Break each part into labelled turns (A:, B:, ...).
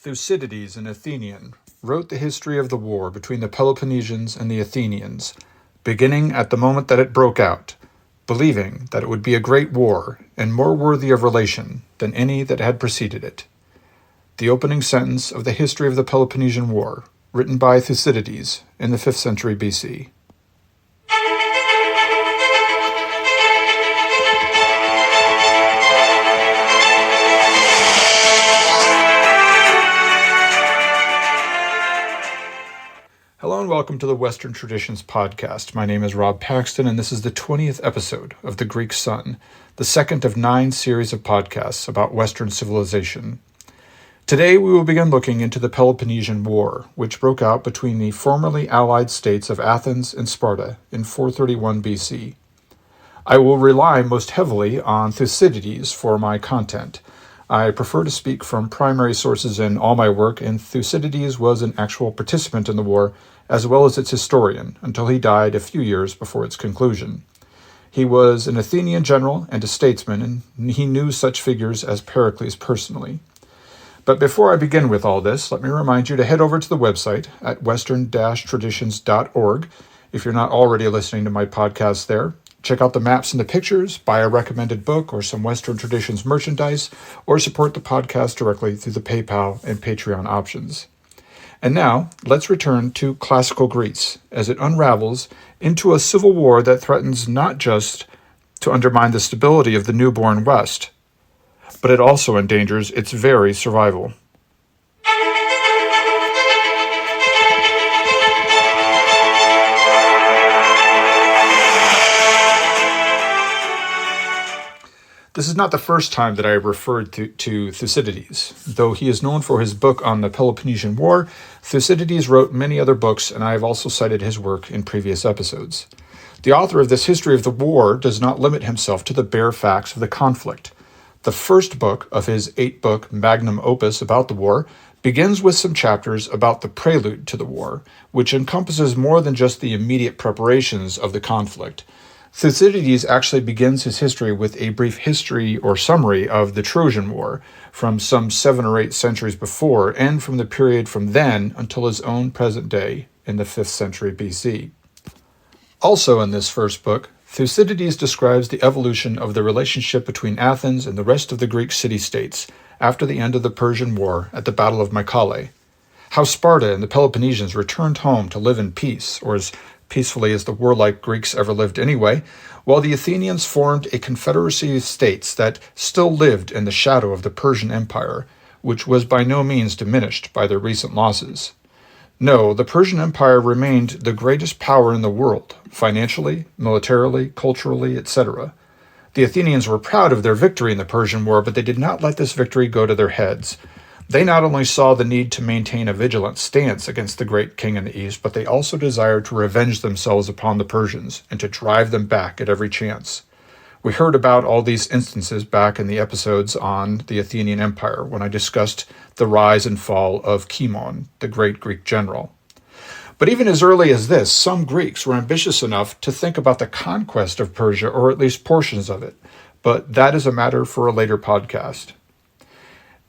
A: Thucydides, an Athenian, wrote the history of the war between the Peloponnesians and the Athenians, beginning at the moment that it broke out, believing that it would be a great war and more worthy of relation than any that had preceded it. The opening sentence of the history of the Peloponnesian War, written by Thucydides in the 5th century BC. Hello and welcome to the Western Traditions podcast. My name is Rob Paxton and this is the 20th episode of The Greek Sun, the second of 9 series of podcasts about Western civilization. Today we will begin looking into the Peloponnesian War, which broke out between the formerly allied states of Athens and Sparta in 431 BC. I will rely most heavily on Thucydides for my content. I prefer to speak from primary sources in all my work, and Thucydides was an actual participant in the war, as well as its historian, until he died a few years before its conclusion. He was an Athenian general and a statesman, and he knew such figures as Pericles personally. But before I begin with all this, let me remind you to head over to the website at western-traditions.org if you're not already listening to my podcast there. Check out the maps and the pictures, buy a recommended book or some Western Traditions merchandise, or support the podcast directly through the PayPal and Patreon options. And now, let's return to classical Greece as it unravels into a civil war that threatens not just to undermine the stability of the newborn West, but it also endangers its very survival. This is not the first time that I have referred to Thucydides. Though he is known for his book on the Peloponnesian War, Thucydides wrote many other books, and I have also cited his work in previous episodes. The author of this history of the war does not limit himself to the bare facts of the conflict. The first book of his 8-book magnum opus about the war begins with some chapters about the prelude to the war, which encompasses more than just the immediate preparations of the conflict. Thucydides actually begins his history with a brief history or summary of the Trojan War from some 7 or 8 centuries before, and from the period from then until his own present day in the 5th century BC. Also in this first book, Thucydides describes the evolution of the relationship between Athens and the rest of the Greek city-states after the end of the Persian War at the Battle of Mycale, how Sparta and the Peloponnesians returned home to live in peace, or as peacefully as the warlike Greeks ever lived anyway, while the Athenians formed a confederacy of states that still lived in the shadow of the Persian Empire, which was by no means diminished by their recent losses. No, the Persian Empire remained the greatest power in the world, financially, militarily, culturally, etc. The Athenians were proud of their victory in the Persian War, but they did not let this victory go to their heads. They not only saw the need to maintain a vigilant stance against the great king in the east, but they also desired to revenge themselves upon the Persians and to drive them back at every chance. We heard about all these instances back in the episodes on the Athenian Empire when I discussed the rise and fall of Cimon, the great Greek general. But even as early as this, some Greeks were ambitious enough to think about the conquest of Persia, or at least portions of it. But that is a matter for a later podcast.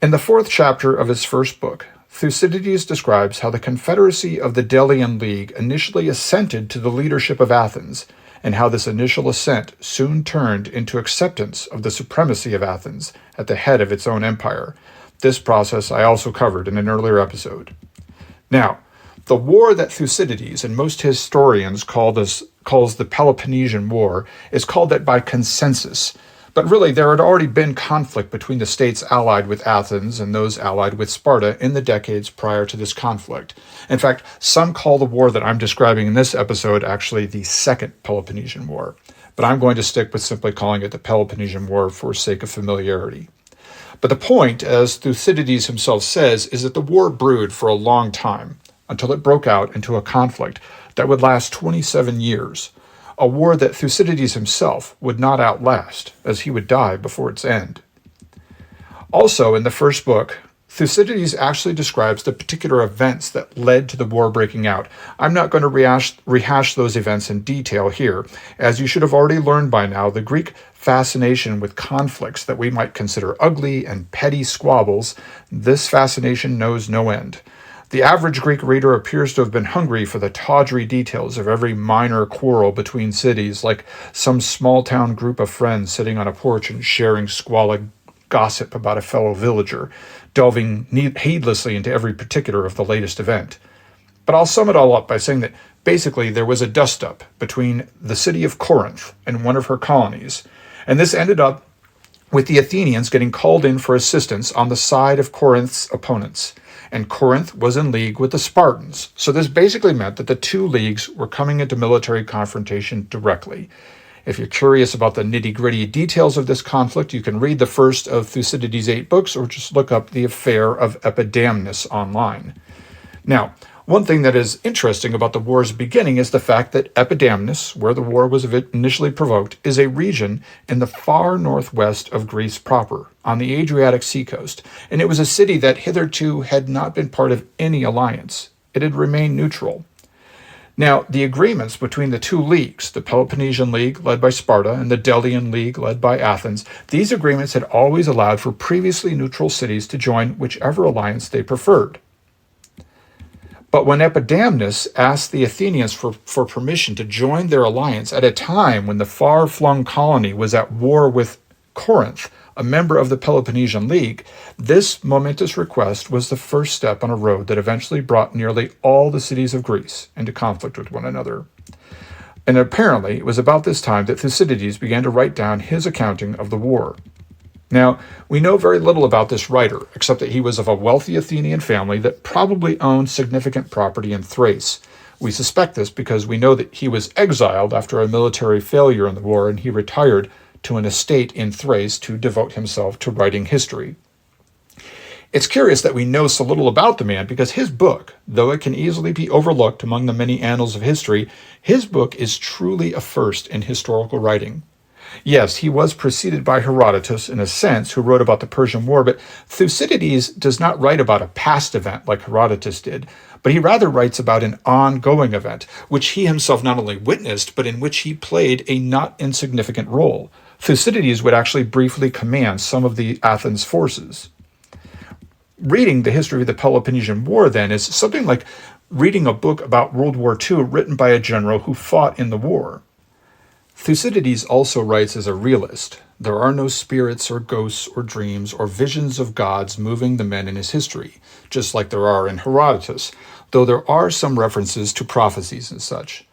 A: In the 4th chapter of his first book, Thucydides describes how the confederacy of the Delian League initially assented to the leadership of Athens, and how this initial assent soon turned into acceptance of the supremacy of Athens at the head of its own empire. This process I also covered in an earlier episode. Now, the war that Thucydides and most historians calls the Peloponnesian War is called that by consensus. But really, there had already been conflict between the states allied with Athens and those allied with Sparta in the decades prior to this conflict. In fact, some call the war that I'm describing in this episode actually the Second Peloponnesian War, but I'm going to stick with simply calling it the Peloponnesian War for sake of familiarity. But the point, as Thucydides himself says, is that the war brewed for a long time, until it broke out into a conflict that would last 27 years. A war that Thucydides himself would not outlast, as he would die before its end. Also, in the first book, Thucydides actually describes the particular events that led to the war breaking out. I'm not going to rehash those events in detail here. As you should have already learned by now, the Greek fascination with conflicts that we might consider ugly and petty squabbles, this fascination knows no end. The average Greek reader appears to have been hungry for the tawdry details of every minor quarrel between cities, like some small-town group of friends sitting on a porch and sharing squalid gossip about a fellow villager, delving heedlessly into every particular of the latest event. But I'll sum it all up by saying that basically there was a dust-up between the city of Corinth and one of her colonies, and this ended up with the Athenians getting called in for assistance on the side of Corinth's opponents. And Corinth was in league with the Spartans. So this basically meant that the two leagues were coming into military confrontation directly. If you're curious about the nitty-gritty details of this conflict, you can read the first of Thucydides' 8 books or just look up the affair of Epidamnus online. Now, one thing that is interesting about the war's beginning is the fact that Epidamnus, where the war was initially provoked, is a region in the far northwest of Greece proper, on the Adriatic seacoast, and it was a city that hitherto had not been part of any alliance. It had remained neutral. Now, the agreements between the two leagues, the Peloponnesian League led by Sparta and the Delian League led by Athens, these agreements had always allowed for previously neutral cities to join whichever alliance they preferred. But when Epidamnus asked the Athenians for permission to join their alliance at a time when the far-flung colony was at war with Corinth, a member of the Peloponnesian League, this momentous request was the first step on a road that eventually brought nearly all the cities of Greece into conflict with one another. And apparently it was about this time that Thucydides began to write down his accounting of the war. Now, we know very little about this writer, except that he was of a wealthy Athenian family that probably owned significant property in Thrace. We suspect this because we know that he was exiled after a military failure in the war and he retired to an estate in Thrace to devote himself to writing history. It's curious that we know so little about the man because his book, though it can easily be overlooked among the many annals of history, his book is truly a first in historical writing. Yes, he was preceded by Herodotus in a sense, who wrote about the Persian War, but Thucydides does not write about a past event like Herodotus did, but he rather writes about an ongoing event, which he himself not only witnessed, but in which he played a not insignificant role. Thucydides would actually briefly command some of the Athens forces. Reading the history of the Peloponnesian War, then, is something like reading a book about World War II written by a general who fought in the war. Thucydides also writes as a realist. There are no spirits or ghosts or dreams or visions of gods moving the men in his history, just like there are in Herodotus, though there are some references to prophecies and such.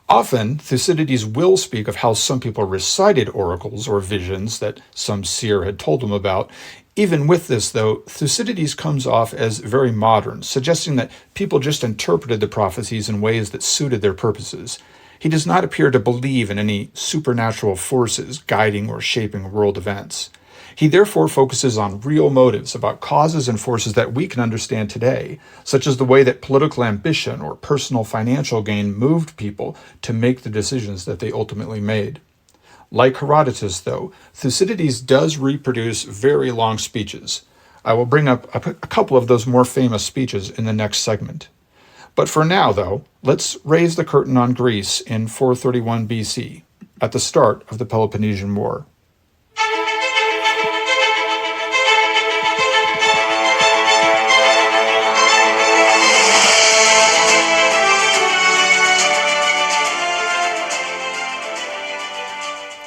A: Often, Thucydides will speak of how some people recited oracles or visions that some seer had told them about. Even with this, though, Thucydides comes off as very modern, suggesting that people just interpreted the prophecies in ways that suited their purposes. He does not appear to believe in any supernatural forces guiding or shaping world events. He therefore focuses on real motives about causes and forces that we can understand today, such as the way that political ambition or personal financial gain moved people to make the decisions that they ultimately made. Like Herodotus, though, Thucydides does reproduce very long speeches. I will bring up a couple of those more famous speeches in the next segment. But for now, though, let's raise the curtain on Greece in 431 BC, at the start of the Peloponnesian War.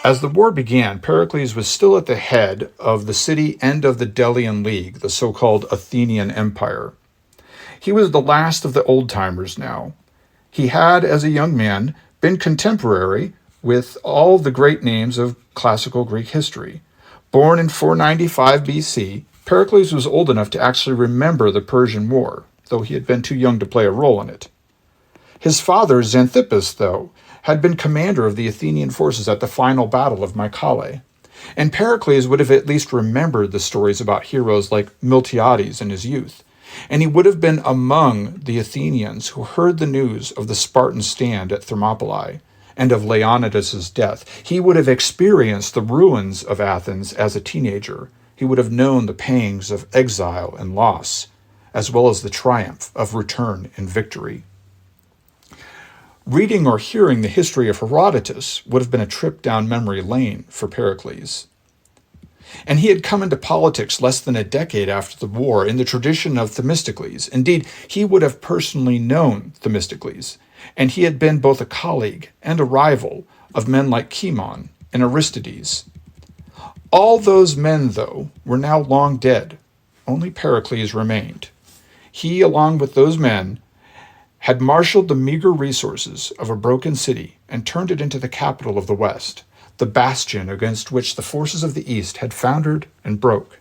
A: As the war began, Pericles was still at the head of the city and of the Delian League, the so-called Athenian Empire. He was the last of the old-timers now. He had, as a young man, been contemporary with all the great names of classical Greek history. Born in 495 BC, Pericles was old enough to actually remember the Persian War, though he had been too young to play a role in it. His father, Xanthippus, though, had been commander of the Athenian forces at the final battle of Mycale, and Pericles would have at least remembered the stories about heroes like Miltiades in his youth. And he would have been among the Athenians who heard the news of the Spartan stand at Thermopylae and of Leonidas's death. He would have experienced the ruins of Athens as a teenager, he would have known the pangs of exile and loss, as well as the triumph of return and victory. Reading or hearing the history of Herodotus would have been a trip down memory lane for Pericles. And he had come into politics less than a decade after the war in the tradition of Themistocles. Indeed, he would have personally known Themistocles, and he had been both a colleague and a rival of men like Cimon and Aristides. All those men, though, were now long dead. Only Pericles remained. He, along with those men, had marshaled the meager resources of a broken city and turned it into the capital of the West, the bastion against which the forces of the East had foundered and broke.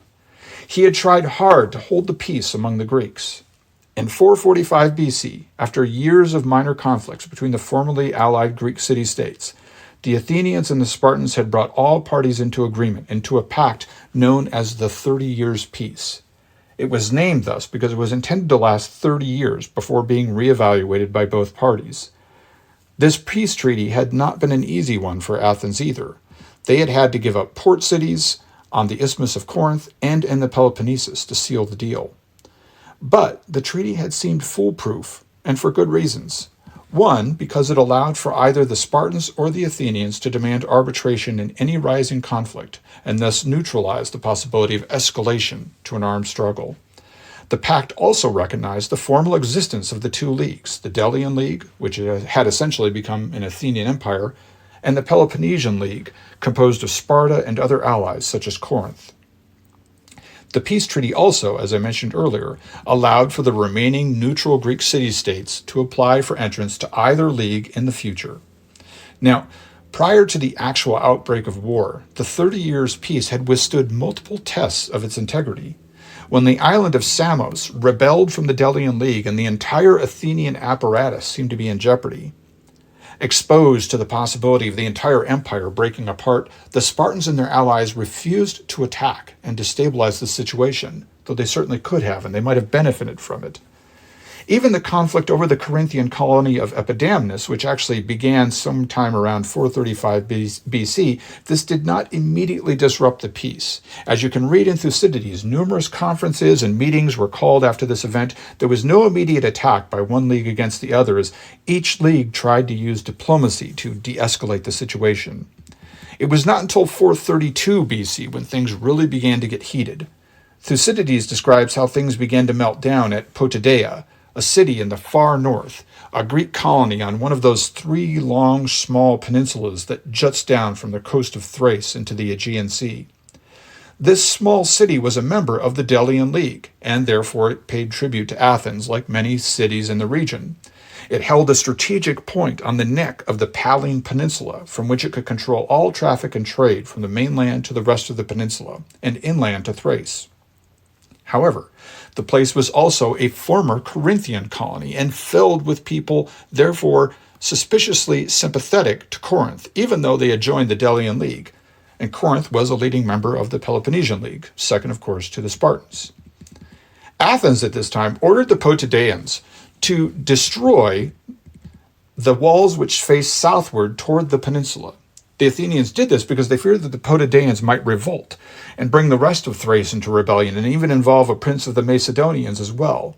A: He had tried hard to hold the peace among the Greeks. In 445 BC, after years of minor conflicts between the formerly allied Greek city-states, the Athenians and the Spartans had brought all parties into agreement, into a pact known as the 30 Years' Peace. It was named thus because it was intended to last 30 years before being reevaluated by both parties. This peace treaty had not been an easy one for Athens either. They had had to give up port cities on the Isthmus of Corinth and in the Peloponnesus to seal the deal. But the treaty had seemed foolproof, and for good reasons. One, because it allowed for either the Spartans or the Athenians to demand arbitration in any rising conflict, and thus neutralize the possibility of escalation to an armed struggle. The pact also recognized the formal existence of the two leagues, the Delian League, which had essentially become an Athenian empire, and the Peloponnesian League, composed of Sparta and other allies such as Corinth. The peace treaty also, as I mentioned earlier, allowed for the remaining neutral Greek city-states to apply for entrance to either league in the future. Now, prior to the actual outbreak of war, the 30 Years' Peace had withstood multiple tests of its integrity. When the island of Samos rebelled from the Delian League and the entire Athenian apparatus seemed to be in jeopardy, exposed to the possibility of the entire empire breaking apart, the Spartans and their allies refused to attack and destabilize the situation, though they certainly could have, and they might have benefited from it. Even the conflict over the Corinthian colony of Epidamnus, which actually began sometime around 435 BC, this did not immediately disrupt the peace. As you can read in Thucydides, numerous conferences and meetings were called after this event. There was no immediate attack by one league against the other, as each league tried to use diplomacy to de-escalate the situation. It was not until 432 BC when things really began to get heated. Thucydides describes how things began to melt down at Potidaea, a city in the far north, a Greek colony on one of those three long, small peninsulas that juts down from the coast of Thrace into the Aegean Sea. This small city was a member of the Delian League, and therefore it paid tribute to Athens like many cities in the region. It held a strategic point on the neck of the Paline Peninsula, from which it could control all traffic and trade from the mainland to the rest of the peninsula, and inland to Thrace. However, the place was also a former Corinthian colony and filled with people, therefore suspiciously sympathetic to Corinth, even though they had joined the Delian League, and Corinth was a leading member of the Peloponnesian League, second, of course, to the Spartans. Athens at this time ordered the Potidaeans to destroy the walls which faced southward toward the peninsula. The Athenians did this because they feared that the Potidaeans might revolt and bring the rest of Thrace into rebellion and even involve a prince of the Macedonians as well.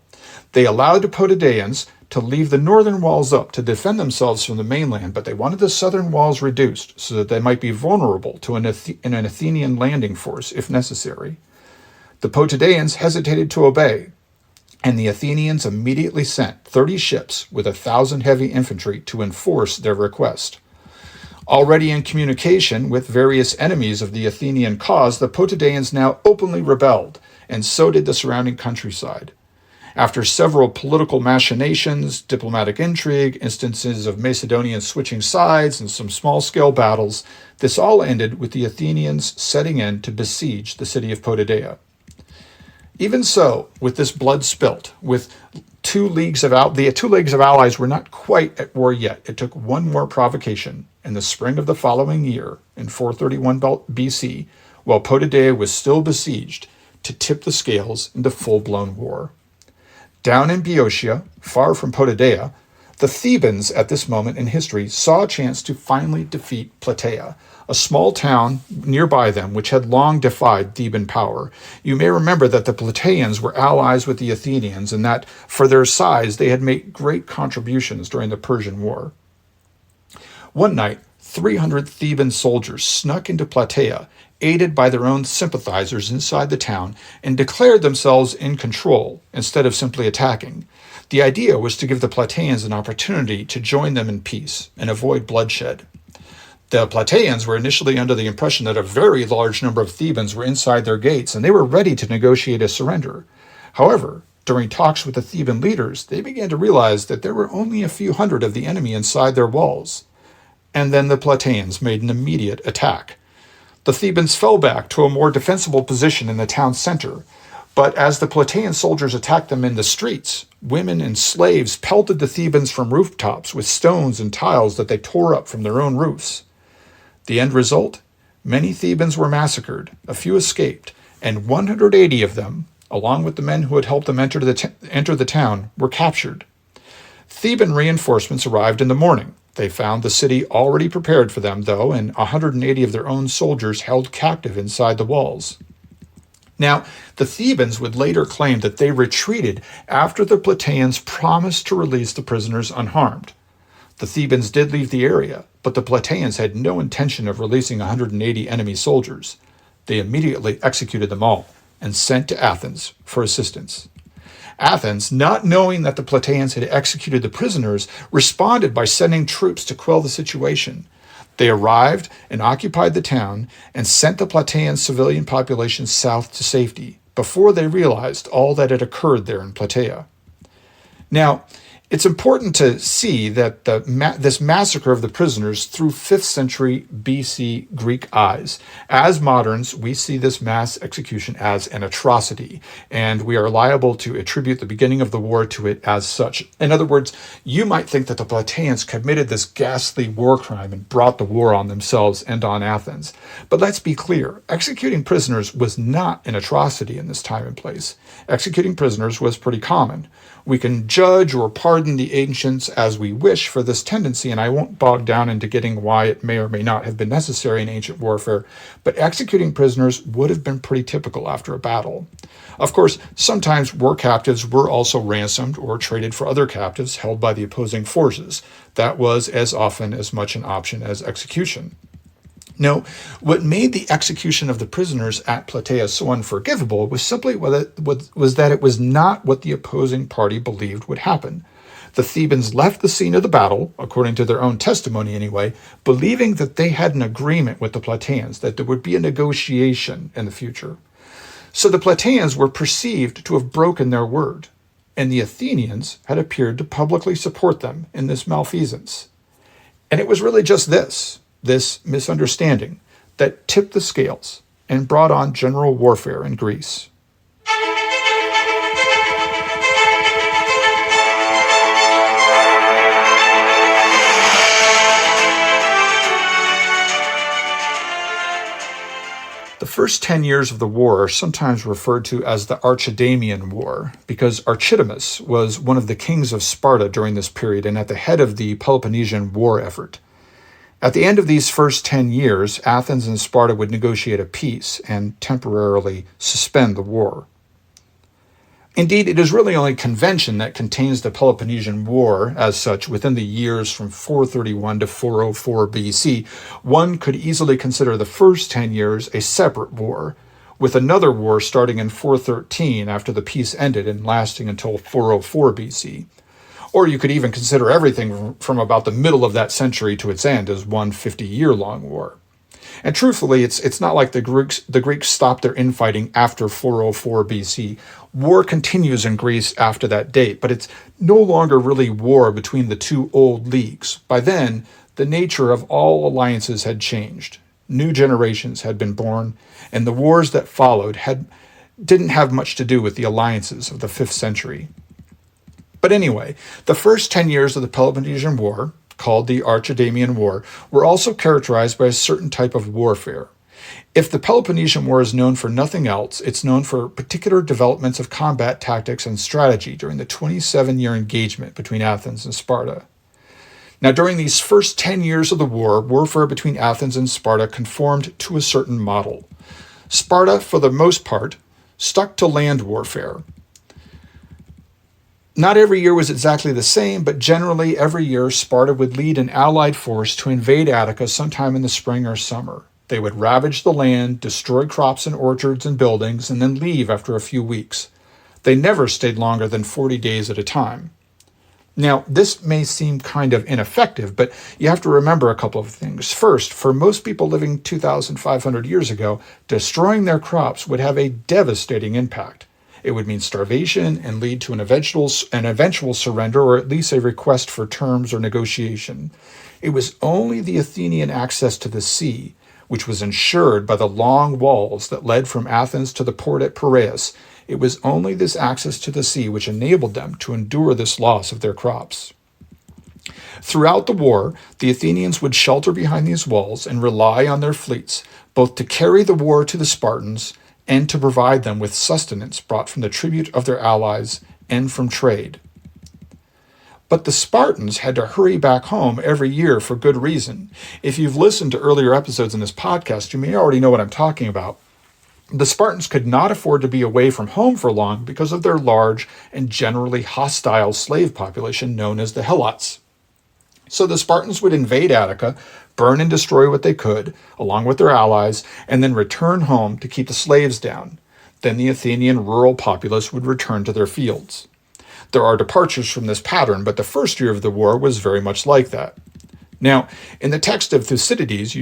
A: They allowed the Potidaeans to leave the northern walls up to defend themselves from the mainland, but they wanted the southern walls reduced so that they might be vulnerable to an Athenian landing force if necessary. The Potidaeans hesitated to obey, and the Athenians immediately sent 30 ships with 1,000 heavy infantry to enforce their request. Already in communication with various enemies of the Athenian cause, the Potidaeans now openly rebelled, and so did the surrounding countryside. After several political machinations, diplomatic intrigue, instances of Macedonians switching sides, and some small-scale battles, this all ended with the Athenians setting in to besiege the city of Potidaea. Even so, with this blood spilt, with the two leagues of allies were not quite at war yet. It took one more provocation in the spring of the following year, in 431 BC, while Potidaea was still besieged, to tip the scales into full-blown war. Down in Boeotia, far from Potidaea, The Thebans, at this moment in history, saw a chance to finally defeat Plataea, a small town nearby them which had long defied Theban power. You may remember that the Plataeans were allies with the Athenians and that, for their size, they had made great contributions during the Persian War. One night, 300 Theban soldiers snuck into Plataea, aided by their own sympathizers inside the town, and declared themselves in control instead of simply attacking. The idea was to give the Plataeans an opportunity to join them in peace and avoid bloodshed. The Plataeans were initially under the impression that a very large number of Thebans were inside their gates, and they were ready to negotiate a surrender. However, during talks with the Theban leaders, they began to realize that there were only a few hundred of the enemy inside their walls. And then the Plataeans made an immediate attack. The Thebans fell back to a more defensible position in the town center, but as the Plataean soldiers attacked them in the streets, women and slaves pelted the Thebans from rooftops with stones and tiles that they tore up from their own roofs. The end result? Many Thebans were massacred, a few escaped, and 180 of them, along with the men who had helped them enter the town, were captured. Theban reinforcements arrived in the morning. They found the city already prepared for them, though, and 180 of their own soldiers held captive inside the walls. Now, the Thebans would later claim that they retreated after the Plataeans promised to release the prisoners unharmed. The Thebans did leave the area, but the Plataeans had no intention of releasing 180 enemy soldiers. They immediately executed them all and sent to Athens for assistance. Athens, not knowing that the Plataeans had executed the prisoners, responded by sending troops to quell the situation. They arrived and occupied the town and sent the Plataean civilian population south to safety before they realized all that had occurred there in Plataea. Now, it's important to see that this massacre of the prisoners through 5th century BC Greek eyes. As moderns, we see this mass execution as an atrocity, and we are liable to attribute the beginning of the war to it as such. In other words, you might think that the Plataeans committed this ghastly war crime and brought the war on themselves and on Athens. But let's be clear, executing prisoners was not an atrocity in this time and place. Executing prisoners was pretty common. We can judge or pardon the ancients as we wish for this tendency, and I won't bog down into getting why it may or may not have been necessary in ancient warfare, but executing prisoners would have been pretty typical after a battle. Of course, sometimes war captives were also ransomed or traded for other captives held by the opposing forces. That was as often as much an option as execution. No, what made the execution of the prisoners at Plataea so unforgivable was simply that it was not what the opposing party believed would happen. The Thebans left the scene of the battle, according to their own testimony anyway, believing that they had an agreement with the Plataeans, that there would be a negotiation in the future. So the Plataeans were perceived to have broken their word, and the Athenians had appeared to publicly support them in this malfeasance. And it was really just this misunderstanding, that tipped the scales and brought on general warfare in Greece. The first 10 years of the war are sometimes referred to as the Archidamian War, because Archidamus was one of the kings of Sparta during this period and at the head of the Peloponnesian war effort. At the end of these first 10 years, Athens and Sparta would negotiate a peace and temporarily suspend the war. Indeed, it is really only convention that contains the Peloponnesian War as such within the years from 431 to 404 BC. One could easily consider the first 10 years a separate war, with another war starting in 413 after the peace ended and lasting until 404 BC. Or you could even consider everything from about the middle of that century to its end as one 50-year-long war. And truthfully, it's not like the Greeks stopped their infighting after 404 BC. War continues in Greece after that date, but it's no longer really war between the two old leagues. By then, the nature of all alliances had changed. New generations had been born, and the wars that followed didn't have much to do with the alliances of the 5th century. But anyway, the first 10 years of the Peloponnesian War, called the Archidamian War, were also characterized by a certain type of warfare. If the Peloponnesian War is known for nothing else, it's known for particular developments of combat tactics and strategy during the 27-year engagement between Athens and Sparta. Now, during these first 10 years of the war, warfare between Athens and Sparta conformed to a certain model. Sparta, for the most part, stuck to land warfare. Not every year was exactly the same, but generally every year Sparta would lead an allied force to invade Attica sometime in the spring or summer. They would ravage the land, destroy crops and orchards and buildings, and then leave after a few weeks. They never stayed longer than 40 days at a time. Now, this may seem kind of ineffective, but you have to remember a couple of things. First, for most people living 2,500 years ago, destroying their crops would have a devastating impact. It would mean starvation and lead to an eventual surrender, or at least a request for terms or negotiation. It was only the Athenian access to the sea, which was ensured by the long walls that led from Athens to the port at Piraeus. It was only this access to the sea which enabled them to endure this loss of their crops. Throughout the war, the Athenians would shelter behind these walls and rely on their fleets, both to carry the war to the Spartans and to provide them with sustenance brought from the tribute of their allies and from trade. But the Spartans had to hurry back home every year for good reason. If you've listened to earlier episodes in this podcast, you may already know what I'm talking about. The Spartans could not afford to be away from home for long because of their large and generally hostile slave population known as the Helots. So the Spartans would invade Attica, burn and destroy what they could, along with their allies, and then return home to keep the slaves down. Then the Athenian rural populace would return to their fields. There are departures from this pattern, but the first year of the war was very much like that. Now, in the text of Thucydides,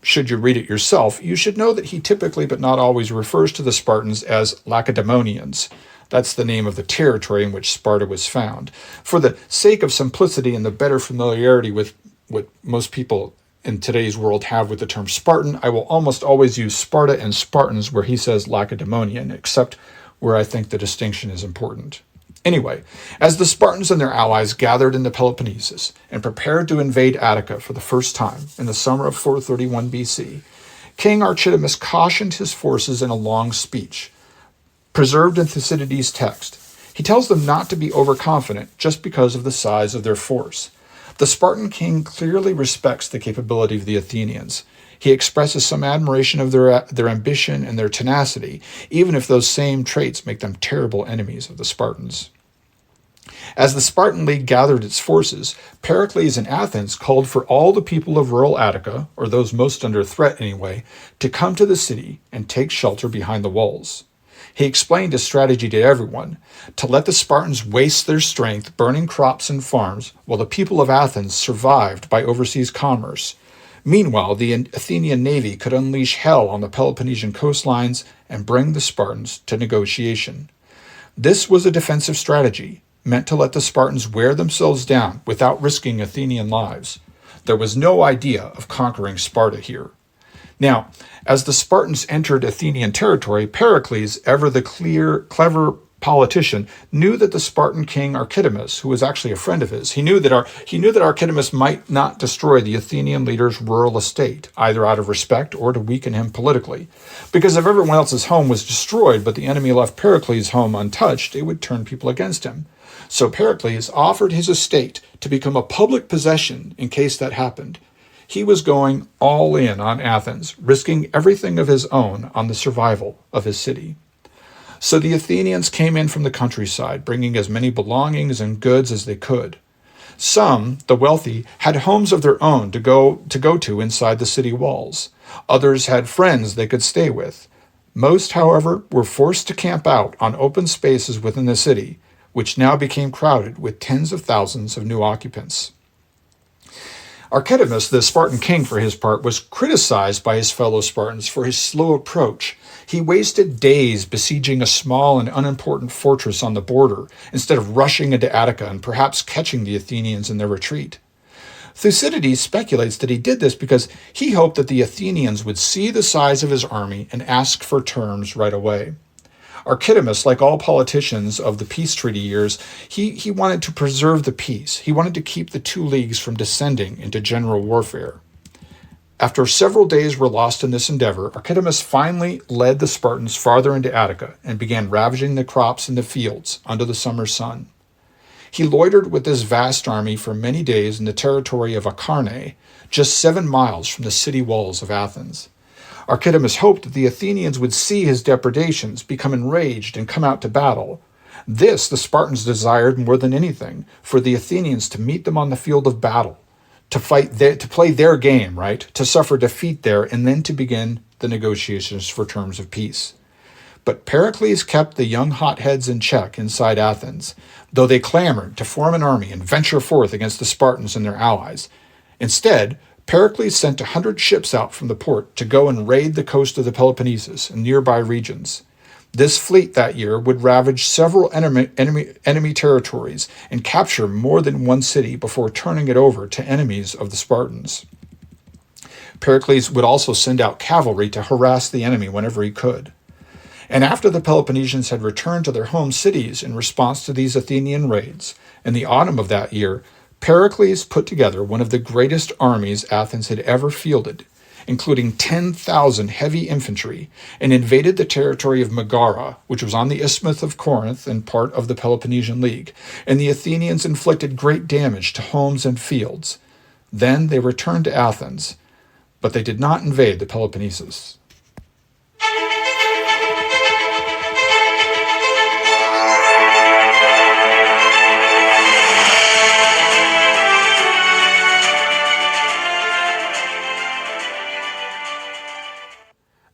A: should you read it yourself, you should know that he typically, but not always, refers to the Spartans as Lacedaemonians. That's the name of the territory in which Sparta was found. For the sake of simplicity and the better familiarity with what most people in today's world have with the term Spartan, I will almost always use Sparta and Spartans where he says Lacedaemonian, except where I think the distinction is important. Anyway, as the Spartans and their allies gathered in the Peloponnesus and prepared to invade Attica for the first time in the summer of 431 BC, King Archidamus cautioned his forces in a long speech, preserved in Thucydides' text. He tells them not to be overconfident just because of the size of their force. The Spartan king clearly respects the capability of the Athenians. He expresses some admiration of their ambition and their tenacity, even if those same traits make them terrible enemies of the Spartans. As the Spartan League gathered its forces, Pericles in Athens called for all the people of rural Attica, or those most under threat anyway, to come to the city and take shelter behind the walls. He explained his strategy to everyone, to let the Spartans waste their strength burning crops and farms, while the people of Athens survived by overseas commerce. Meanwhile, the Athenian navy could unleash hell on the Peloponnesian coastlines and bring the Spartans to negotiation. This was a defensive strategy, meant to let the Spartans wear themselves down without risking Athenian lives. There was no idea of conquering Sparta here. Now, as the Spartans entered Athenian territory, Pericles, ever the clever politician, knew that the Spartan king Archidamus, who was actually a friend of his, he knew that Archidamus might not destroy the Athenian leader's rural estate, either out of respect or to weaken him politically. Because if everyone else's home was destroyed, but the enemy left Pericles' home untouched, it would turn people against him. So Pericles offered his estate to become a public possession in case that happened. He was going all in on Athens, risking everything of his own on the survival of his city. So the Athenians came in from the countryside, bringing as many belongings and goods as they could. Some, the wealthy, had homes of their own to go to inside the city walls. Others had friends they could stay with. Most, however, were forced to camp out on open spaces within the city, which now became crowded with tens of thousands of new occupants. Archidamus, the Spartan king for his part, was criticized by his fellow Spartans for his slow approach. He wasted days besieging a small and unimportant fortress on the border, instead of rushing into Attica and perhaps catching the Athenians in their retreat. Thucydides speculates that he did this because he hoped that the Athenians would see the size of his army and ask for terms right away. Archidamus, like all politicians of the peace treaty years, he wanted to preserve the peace. He wanted to keep the two leagues from descending into general warfare. After several days were lost in this endeavor, Archidamus finally led the Spartans farther into Attica and began ravaging the crops in the fields under the summer sun. He loitered with this vast army for many days in the territory of Acharnae, just 7 miles from the city walls of Athens. Archidamus hoped that the Athenians would see his depredations, become enraged, and come out to battle. This the Spartans desired more than anything, for the Athenians to meet them on the field of battle, to play their game, right? To suffer defeat there, and then to begin the negotiations for terms of peace. But Pericles kept the young hotheads in check inside Athens, though they clamored to form an army and venture forth against the Spartans and their allies. Instead, Pericles sent 100 ships out from the port to go and raid the coast of the Peloponnesus and nearby regions. This fleet that year would ravage several enemy territories and capture more than one city before turning it over to enemies of the Spartans. Pericles would also send out cavalry to harass the enemy whenever he could. And after the Peloponnesians had returned to their home cities in response to these Athenian raids, in the autumn of that year, Pericles put together one of the greatest armies Athens had ever fielded, including 10,000 heavy infantry, and invaded the territory of Megara, which was on the Isthmus of Corinth and part of the Peloponnesian League, and the Athenians inflicted great damage to homes and fields. Then they returned to Athens, but they did not invade the Peloponnesus.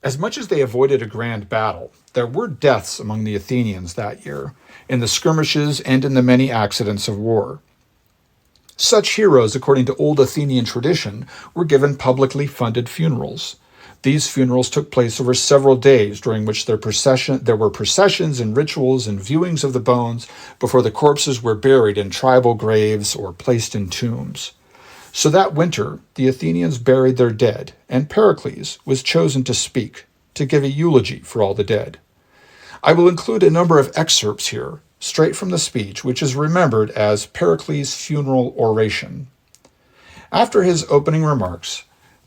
A: As much as they avoided a grand battle, there were deaths among the Athenians that year, in the skirmishes and in the many accidents of war. Such heroes, according to old Athenian tradition, were given publicly funded funerals. These funerals took place over several days, during which there were processions and rituals and viewings of the bones before the corpses were buried in tribal graves or placed in tombs. So that winter, the Athenians buried their dead, and Pericles was chosen to speak, to give a eulogy for all the dead. I will include a number of excerpts here, straight from the speech, which is remembered as Pericles' Funeral Oration. After his opening remarks,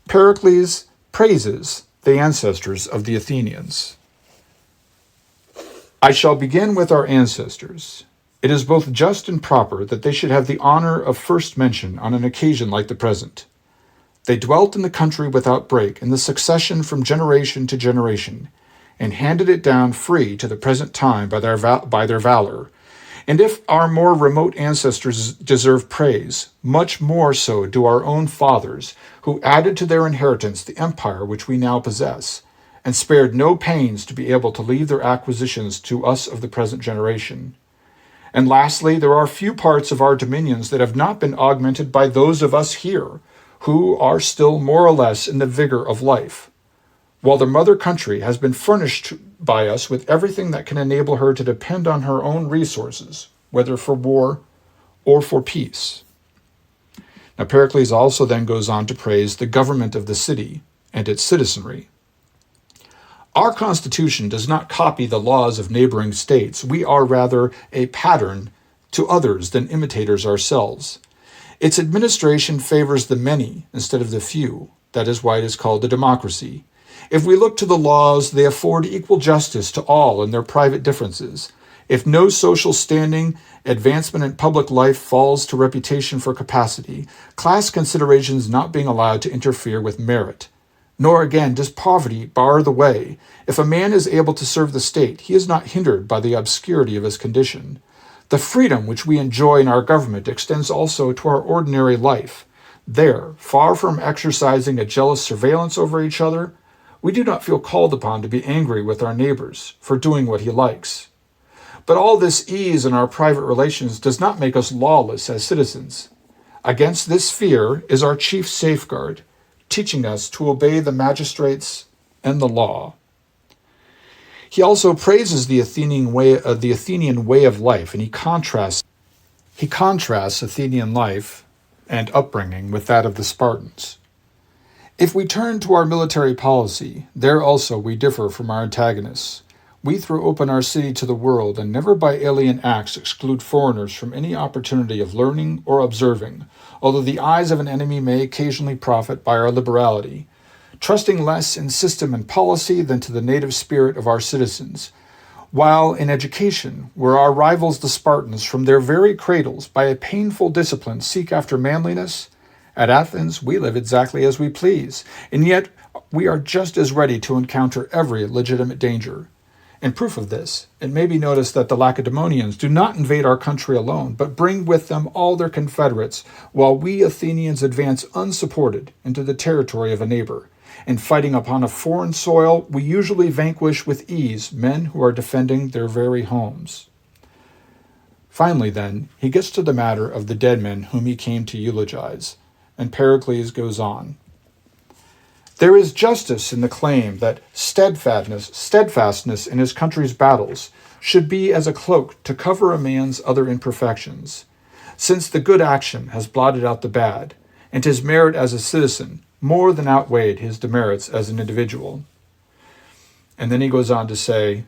A: Pericles praises the ancestors of the Athenians. I shall begin with our ancestors. It is both just and proper that they should have the honor of first mention on an occasion like the present. They dwelt in the country without break in the succession from generation to generation, and handed it down free to the present time by their valor. And if our more remote ancestors deserve praise, much more so do our own fathers, who added to their inheritance the empire which we now possess, and spared no pains to be able to leave their acquisitions to us of the present generation. And lastly, there are few parts of our dominions that have not been augmented by those of us here, who are still more or less in the vigor of life, while the mother country has been furnished by us with everything that can enable her to depend on her own resources, whether for war or for peace. Now, Pericles also then goes on to praise the government of the city and its citizenry. Our Constitution does not copy the laws of neighboring states. We are rather a pattern to others than imitators ourselves. Its administration favors the many instead of the few. That is why it is called a democracy. If we look to the laws, they afford equal justice to all in their private differences. If no social standing, advancement in public life falls to reputation for capacity, class considerations not being allowed to interfere with merit. Nor again does poverty bar the way. If a man is able to serve the state, he is not hindered by the obscurity of his condition. The freedom which we enjoy in our government extends also to our ordinary life. There, far from exercising a jealous surveillance over each other, we do not feel called upon to be angry with our neighbors for doing what he likes. But all this ease in our private relations does not make us lawless as citizens. Against this fear is our chief safeguard, teaching us to obey the magistrates and the law. He also praises the Athenian way of life, and he contrasts Athenian life and upbringing with that of the Spartans. If we turn to our military policy, there also we differ from our antagonists. We throw open our city to the world, and never by alien acts exclude foreigners from any opportunity of learning or observing, although the eyes of an enemy may occasionally profit by our liberality. trusting less in system and policy than to the native spirit of our citizens. While in education, where our rivals the Spartans from their very cradles by a painful discipline seek after manliness, at Athens we live exactly as we please, and yet we are just as ready to encounter every legitimate danger. In proof of this, it may be noticed that the Lacedaemonians do not invade our country alone, but bring with them all their confederates, while we Athenians advance unsupported into the territory of a neighbor. In fighting upon a foreign soil, we usually vanquish with ease men who are defending their very homes. Finally, then, he gets to the matter of the dead men whom he came to eulogize, and Pericles goes on. There is justice in the claim that steadfastness in his country's battles should be as a cloak to cover a man's other imperfections, since the good action has blotted out the bad, and his merit as a citizen more than outweighed his demerits as an individual. And then he goes on to say,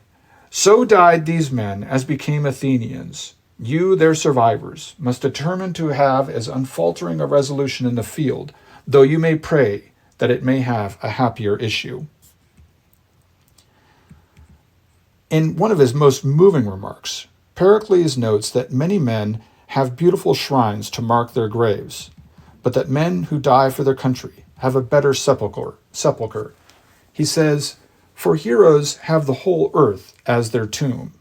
A: so died these men as became Athenians. You, their survivors, must determine to have as unfaltering a resolution in the field, though you may pray that it may have a happier issue. In one of his most moving remarks, Pericles notes that many men have beautiful shrines to mark their graves, but that men who die for their country have a better sepulchre. He says, for heroes have the whole earth as their tomb.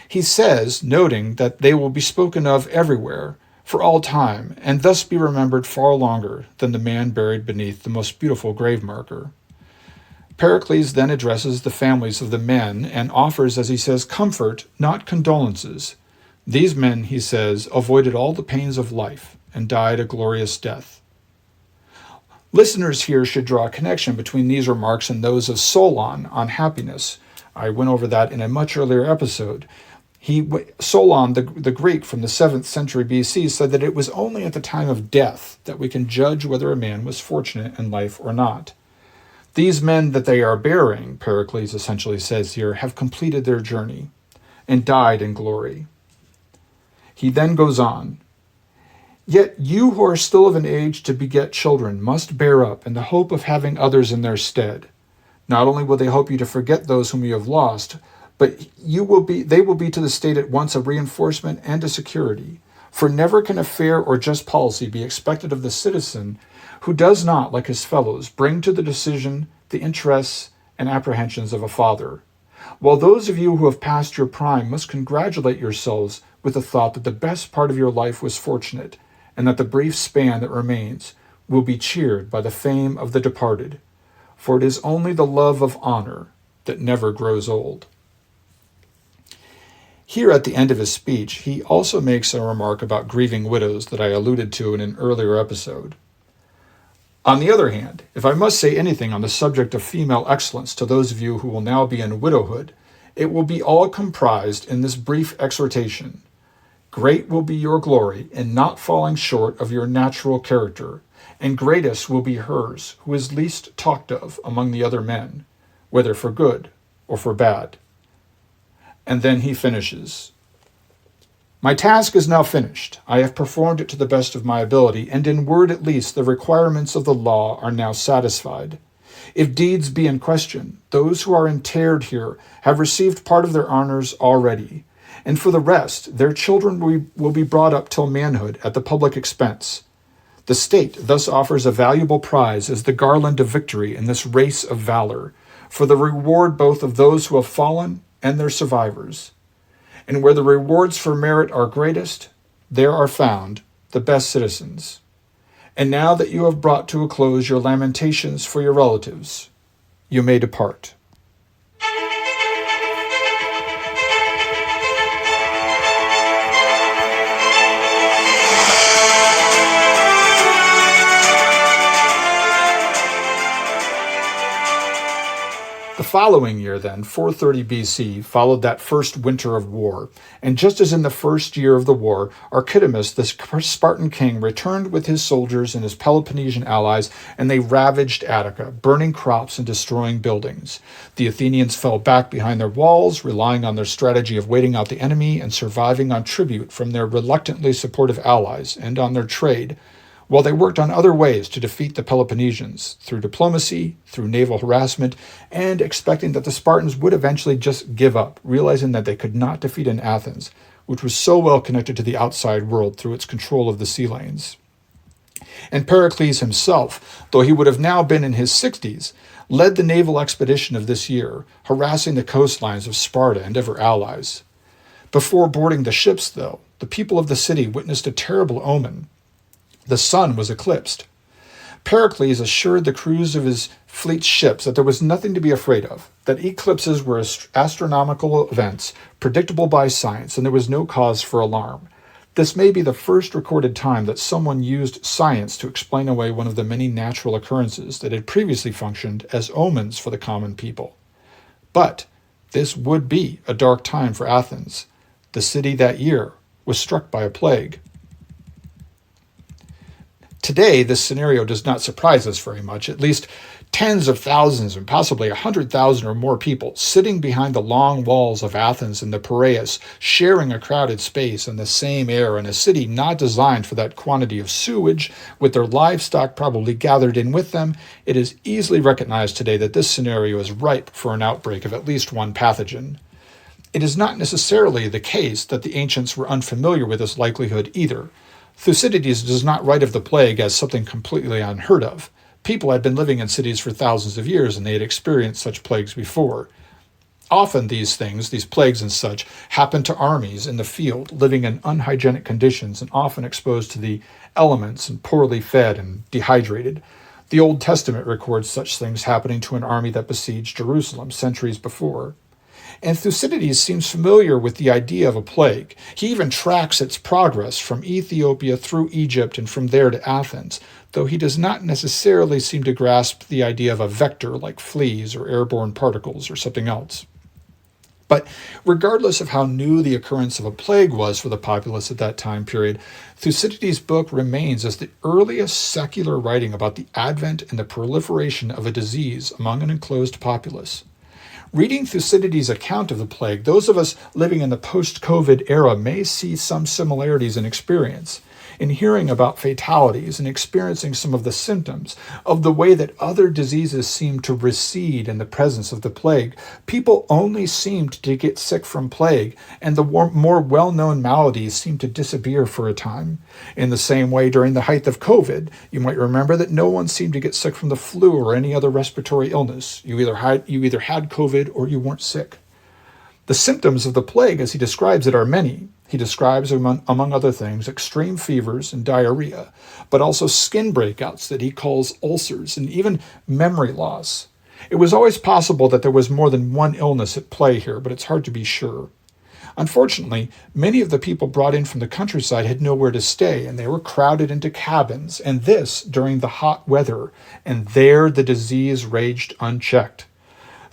A: He says, noting that they will be spoken of everywhere, for all time, and thus be remembered far longer than the man buried beneath the most beautiful grave marker. Pericles then addresses the families of the men and offers, as he says, comfort, not condolences. These men, he says, avoided all the pains of life and died a glorious death. Listeners here should draw a connection between these remarks and those of Solon on happiness. I went over that in a much earlier episode. Solon, the Greek from the 7th century BC, said that it was only at the time of death that we can judge whether a man was fortunate in life or not. These men that they are bearing, Pericles essentially says here, have completed their journey and died in glory. He then goes on, yet you who are still of an age to beget children must bear up in the hope of having others in their stead. Not only will they hope you to forget those whom you have lost, but they will be to the state at once a reinforcement and a security. For never can a fair or just policy be expected of the citizen who does not, like his fellows, bring to the decision the interests and apprehensions of a father. While those of you who have passed your prime must congratulate yourselves with the thought that the best part of your life was fortunate, and that the brief span that remains will be cheered by the fame of the departed. For it is only the love of honor that never grows old. Here at the end of his speech, he also makes a remark about grieving widows that I alluded to in an earlier episode. On the other hand, if I must say anything on the subject of female excellence to those of you who will now be in widowhood, it will be all comprised in this brief exhortation. Great will be your glory in not falling short of your natural character, and greatest will be hers who is least talked of among the other men, whether for good or for bad. And then he finishes. My task is now finished. I have performed it to the best of my ability, and in word at least the requirements of the law are now satisfied. If deeds be in question, those who are interred here have received part of their honors already, and for the rest, their children will be brought up till manhood at the public expense. The state thus offers a valuable prize as the garland of victory in this race of valor, for the reward both of those who have fallen and their survivors. And where the rewards for merit are greatest, there are found the best citizens. And now that you have brought to a close your lamentations for your relatives, you may depart. The following year, then, 430 BC, followed that first winter of war, and just as in the first year of the war, Archidamus, the Spartan king, returned with his soldiers and his Peloponnesian allies, and they ravaged Attica, burning crops and destroying buildings. The Athenians fell back behind their walls, relying on their strategy of waiting out the enemy and surviving on tribute from their reluctantly supportive allies and on their trade, while they worked on other ways to defeat the Peloponnesians, through diplomacy, through naval harassment, and expecting that the Spartans would eventually just give up, realizing that they could not defeat in Athens, which was so well connected to the outside world through its control of the sea lanes. And Pericles himself, though he would have now been in his 60s, led the naval expedition of this year, harassing the coastlines of Sparta and ever allies. Before boarding the ships, though, the people of the city witnessed a terrible omen. The sun was eclipsed. Pericles assured the crews of his fleet's ships that there was nothing to be afraid of, that eclipses were astronomical events predictable by science, and there was no cause for alarm. This may be the first recorded time that someone used science to explain away one of the many natural occurrences that had previously functioned as omens for the common people. But this would be a dark time for Athens. The city that year was struck by a plague. Today, this scenario does not surprise us very much. At least tens of thousands and possibly 100,000 or more people sitting behind the long walls of Athens and the Piraeus, sharing a crowded space and the same air in a city not designed for that quantity of sewage, with their livestock probably gathered in with them. It is easily recognized today that this scenario is ripe for an outbreak of at least one pathogen. It is not necessarily the case that the ancients were unfamiliar with this likelihood either. Thucydides does not write of the plague as something completely unheard of. People had been living in cities for thousands of years, and they had experienced such plagues before. Often these plagues and such, happen to armies in the field, living in unhygienic conditions and often exposed to the elements and poorly fed and dehydrated. The Old Testament records such things happening to an army that besieged Jerusalem centuries before. And Thucydides seems familiar with the idea of a plague. He even tracks its progress from Ethiopia through Egypt and from there to Athens, though he does not necessarily seem to grasp the idea of a vector like fleas or airborne particles or something else. But regardless of how new the occurrence of a plague was for the populace at that time period, Thucydides' book remains as the earliest secular writing about the advent and the proliferation of a disease among an enclosed populace. Reading Thucydides' account of the plague, those of us living in the post-COVID era may see some similarities in experience. In hearing about fatalities and experiencing some of the symptoms of the way that other diseases seem to recede in the presence of the plague, people only seemed to get sick from plague, and the more well-known maladies seemed to disappear for a time. In the same way, during the height of COVID, you might remember that no one seemed to get sick from the flu or any other respiratory illness. You either had COVID or you weren't sick. The symptoms of the plague, as he describes it, are many. He describes, among other things, extreme fevers and diarrhea, but also skin breakouts that he calls ulcers, and even memory loss. It was always possible that there was more than one illness at play here, but it's hard to be sure. Unfortunately, many of the people brought in from the countryside had nowhere to stay, and they were crowded into cabins, and this during the hot weather, and there the disease raged unchecked.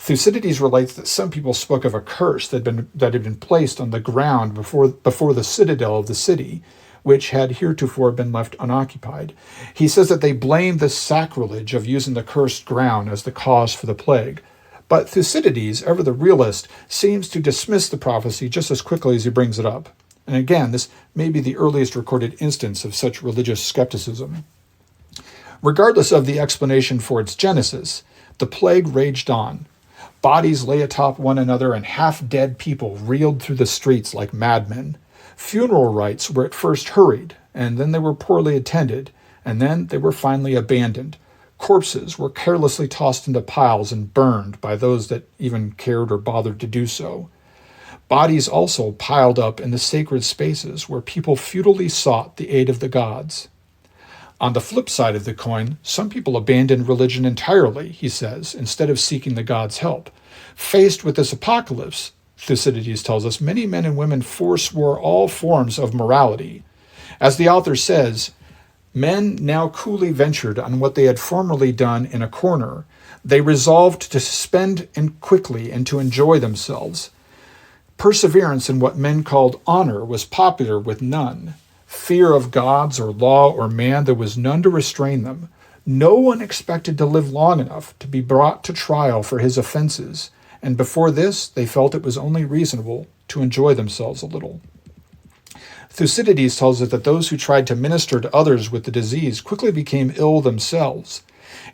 A: Thucydides relates that some people spoke of a curse that had been placed on the ground before the citadel of the city, which had heretofore been left unoccupied. He says that they blamed the sacrilege of using the cursed ground as the cause for the plague. But Thucydides, ever the realist, seems to dismiss the prophecy just as quickly as he brings it up. And again, this may be the earliest recorded instance of such religious skepticism. Regardless of the explanation for its genesis, the plague raged on. Bodies lay atop one another, and half-dead people reeled through the streets like madmen. Funeral rites were at first hurried, and then they were poorly attended, and then they were finally abandoned. Corpses were carelessly tossed into piles and burned by those that even cared or bothered to do so. Bodies also piled up in the sacred spaces where people futilely sought the aid of the gods. On the flip side of the coin, some people abandoned religion entirely, he says, instead of seeking the gods' help. Faced with this apocalypse, Thucydides tells us, many men and women forswore all forms of morality. As the author says, men now coolly ventured on what they had formerly done in a corner. They resolved to suspend quickly and to enjoy themselves. Perseverance in what men called honor was popular with none. Fear of gods or law or man, there was none to restrain them. No one expected to live long enough to be brought to trial for his offenses, and before this they felt it was only reasonable to enjoy themselves a little. Thucydides tells us that those who tried to minister to others with the disease quickly became ill themselves.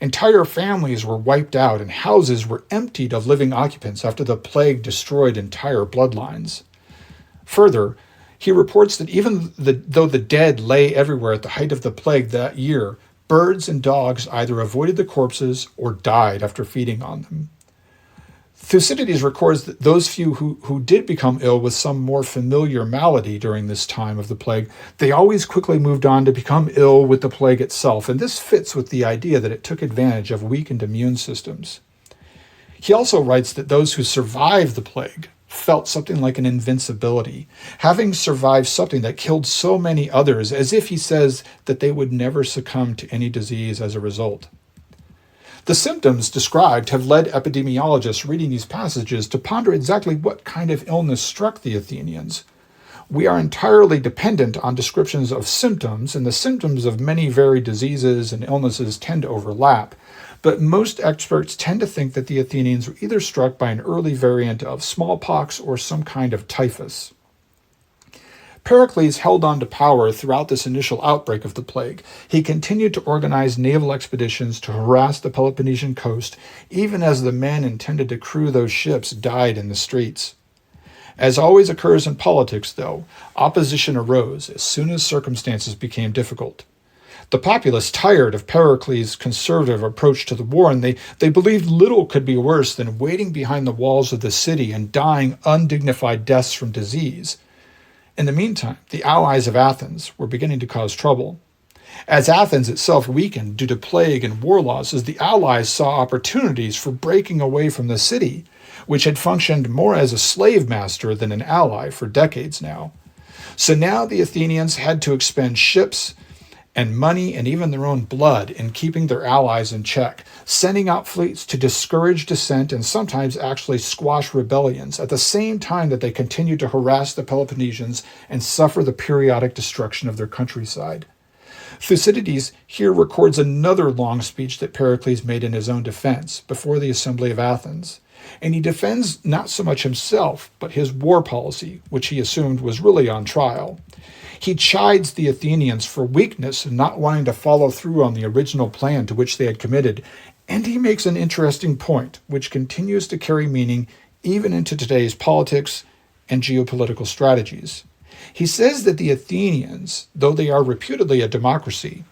A: Entire families were wiped out and houses were emptied of living occupants after the plague destroyed entire bloodlines. Further, he reports that though the dead lay everywhere at the height of the plague that year, birds and dogs either avoided the corpses or died after feeding on them. Thucydides records that those few who did become ill with some more familiar malady during this time of the plague, they always quickly moved on to become ill with the plague itself, and this fits with the idea that it took advantage of weakened immune systems. He also writes that those who survived the plague felt something like an invincibility, having survived something that killed so many others, as if he says that they would never succumb to any disease as a result. The symptoms described have led epidemiologists reading these passages to ponder exactly what kind of illness struck the Athenians. We are entirely dependent on descriptions of symptoms, and the symptoms of many varied diseases and illnesses tend to overlap, but most experts tend to think that the Athenians were either struck by an early variant of smallpox or some kind of typhus. Pericles held on to power throughout this initial outbreak of the plague. He continued to organize naval expeditions to harass the Peloponnesian coast, even as the men intended to crew those ships died in the streets. As always occurs in politics, though, opposition arose as soon as circumstances became difficult. The populace tired of Pericles' conservative approach to the war, and they believed little could be worse than waiting behind the walls of the city and dying undignified deaths from disease. In the meantime, the allies of Athens were beginning to cause trouble. As Athens itself weakened due to plague and war losses, the allies saw opportunities for breaking away from the city, which had functioned more as a slave master than an ally for decades now. So now the Athenians had to expend ships and money and even their own blood in keeping their allies in check, sending out fleets to discourage dissent and sometimes actually squash rebellions, at the same time that they continued to harass the Peloponnesians and suffer the periodic destruction of their countryside. Thucydides here records another long speech that Pericles made in his own defense before the Assembly of Athens, and he defends not so much himself, but his war policy, which he assumed was really on trial. He chides the Athenians for weakness and not wanting to follow through on the original plan to which they had committed, and he makes an interesting point, which continues to carry meaning even into today's politics and geopolitical strategies. He says that the Athenians, though they are reputedly a democracy,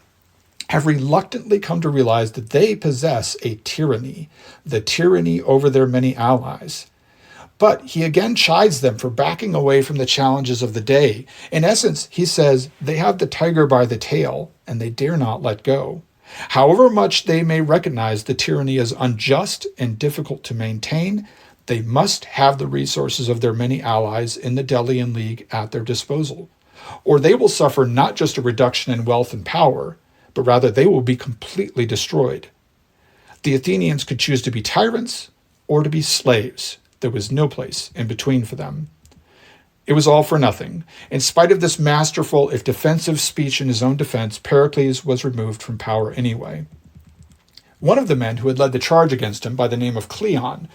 A: have reluctantly come to realize that they possess a tyranny, the tyranny over their many allies. But he again chides them for backing away from the challenges of the day. In essence, he says they have the tiger by the tail, and they dare not let go. However much they may recognize the tyranny is unjust and difficult to maintain, they must have the resources of their many allies in the Delian League at their disposal, or they will suffer not just a reduction in wealth and power, but rather they will be completely destroyed. The Athenians could choose to be tyrants or to be slaves. There was no place in between for them. It was all for nothing. In spite of this masterful, if defensive speech in his own defense, Pericles was removed from power anyway. One of the men who had led the charge against him, by the name of Cleon,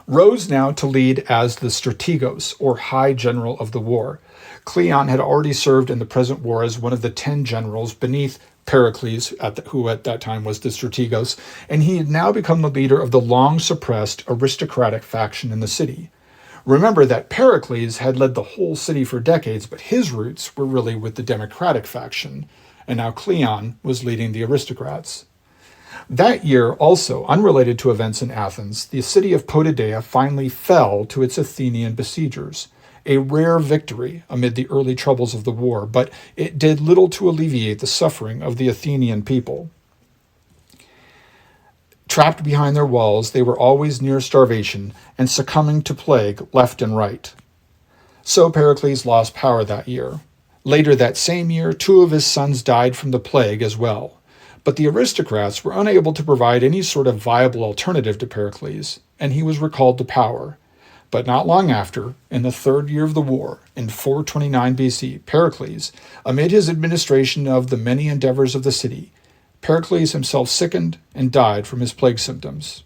A: rose now to lead as the strategos, or high general of the war. Cleon had already served in the present war as one of the 10 generals beneath Pericles, who at that time was the strategos, and he had now become the leader of the long-suppressed aristocratic faction in the city. Remember that Pericles had led the whole city for decades, but his roots were really with the democratic faction, and now Cleon was leading the aristocrats. That year, also unrelated to events in Athens, the city of Potidaea finally fell to its Athenian besiegers. A rare victory amid the early troubles of the war, but it did little to alleviate the suffering of the Athenian people. Trapped behind their walls, they were always near starvation and succumbing to plague left and right. So Pericles lost power that year. Later that same year, 2 of his sons died from the plague as well. But the aristocrats were unable to provide any sort of viable alternative to Pericles, and he was recalled to power. But not long after, in the 3rd year of the war, in 429 BC, Pericles, amid his administration of the many endeavors of the city, Pericles himself sickened and died from his plague symptoms.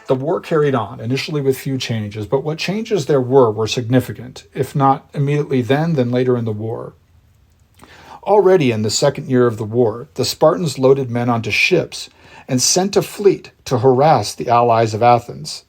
A: The war carried on, initially with few changes, but what changes there were significant, if not immediately then later in the war. Already in the second year of the war, the Spartans loaded men onto ships and sent a fleet to harass the allies of Athens.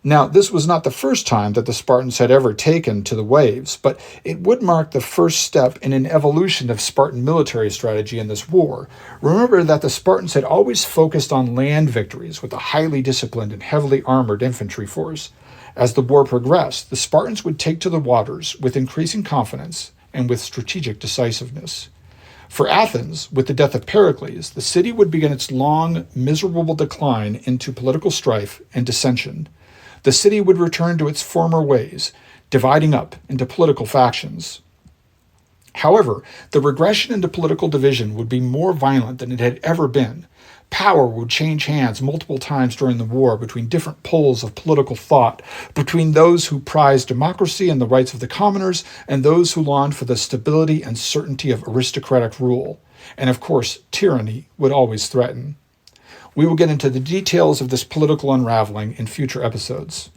A: Now, this was not the first time that the Spartans had ever taken to the waves, but it would mark the first step in an evolution of Spartan military strategy in this war. Remember that the Spartans had always focused on land victories with a highly disciplined and heavily armored infantry force. As the war progressed, the Spartans would take to the waters with increasing confidence and with strategic decisiveness. For Athens, with the death of Pericles, the city would begin its long, miserable decline into political strife and dissension. The city would return to its former ways, dividing up into political factions. However, the regression into political division would be more violent than it had ever been. Power would change hands multiple times during the war between different poles of political thought, between those who prized democracy and the rights of the commoners and those who longed for the stability and certainty of aristocratic rule. And of course, tyranny would always threaten. We will get into the details of this political unraveling in future episodes.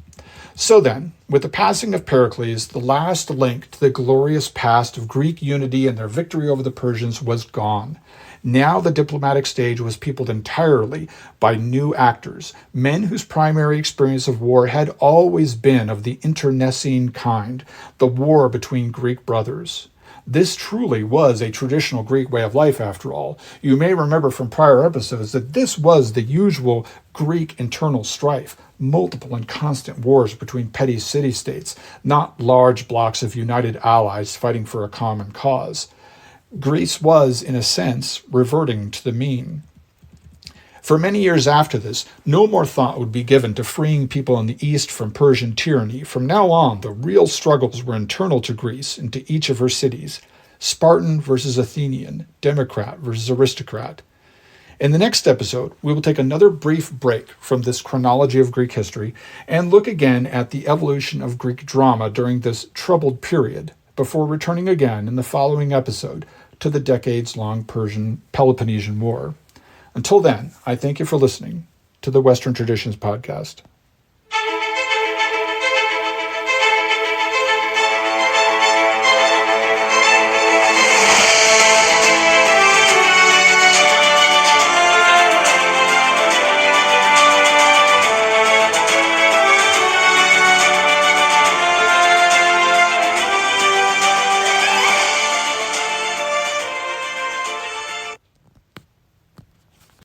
A: So then, with the passing of Pericles, the last link to the glorious past of Greek unity and their victory over the Persians was gone. Now the diplomatic stage was peopled entirely by new actors, men whose primary experience of war had always been of the internecine kind, the war between Greek brothers. This truly was a traditional Greek way of life, after all. You may remember from prior episodes that this was the usual Greek internal strife, multiple and constant wars between petty city-states, not large blocks of united allies fighting for a common cause. Greece was, in a sense, reverting to the mean. For many years after this, no more thought would be given to freeing people in the East from Persian tyranny. From now on, the real struggles were internal to Greece and to each of her cities. Spartan versus Athenian, democrat versus aristocrat. In the next episode, we will take another brief break from this chronology of Greek history and look again at the evolution of Greek drama during this troubled period, before returning again in the following episode to the decades-long Peloponnesian War. Until then, I thank you for listening to the Western Traditions Podcast.